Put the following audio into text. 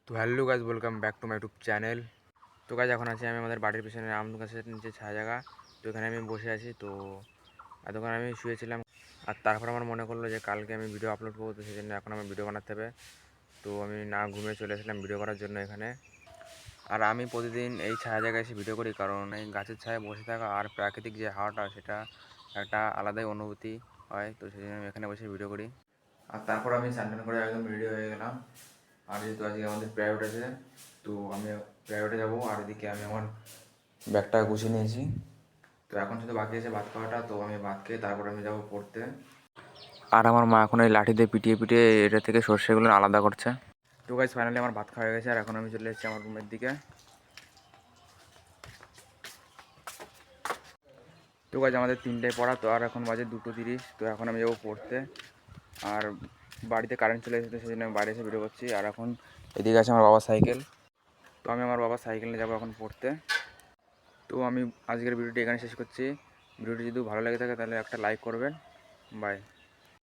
তো hello guys, welcome back to my YouTube channel. তো guys, এখন আছি আমি আমাদের বাড়ির পিছনে আম গাছের নিচে ছায়া জায়গা। তো এখানে আমি বসে আছি। তো এতক্ষণ আমি শুয়েছিলাম, আর তারপর আমার মনে করলো যে কালকে আমি ভিডিও আপলোড করবো, তো সেই জন্য এখন আমি ভিডিও বানাতে হবে। তো আমি না ঘুমিয়ে চলে এসেছিলাম ভিডিও করার জন্য এখানে। আর আমি প্রতিদিন এই ছায়া জায়গায় এসে ভিডিও করি, কারণ এই গাছের ছায়ায় বসে থাকা আর প্রাকৃতিক যে হাওয়াটা, সেটা একটা আলাদাই অনুভূতি হয়। তো সেই জন্য আমি এখানে বসে ভিডিও করি। আর তারপর আমি স্নান করে একদম রেডি হয়ে গেলাম। আর যেহেতু আজকে আমাদের প্রাইভেট আছে, তো আমি প্রাইভেটে যাবো। আর এদিকে আমি আমার ব্যাগটা গুছিয়ে নিয়েছি। তো এখন শুধু বাকি আছে ভাত খাওয়াটা। তো আমি ভাত খেয়ে তারপর আমি যাবো পড়তে। আর আমার মা এখন এই লাঠি দিয়ে পিটিয়ে পিটিয়ে এটা থেকে সর্ষেগুলো আলাদা করছে। তো গাইজ, ফাইনালি আমার ভাত খাওয়া হয়ে গেছে। আর এখন আমি চলে এসেছি আমার রুমের দিকে। তো গাইজ, আমাদের 3টায় পড়া। তো আর এখন বাজে 2:30। তো এখন আমি যাবো পড়তে। আর বাড়িতে কারেন্ট চলে এসেছে, সেই জন্য আমি বাইরে এসে ভিডিও করছি। আর এখন এদিকে আছে আমার বাবার সাইকেল। তো আমি আমার বাবার সাইকেল নিয়ে যাবো এখন পড়তে। তো আমি আজকের ভিডিওটি এখানে শেষ করছি। ভিডিওটি যদি ভালো লেগে থাকে তাহলে একটা লাইক করবেন। বাই।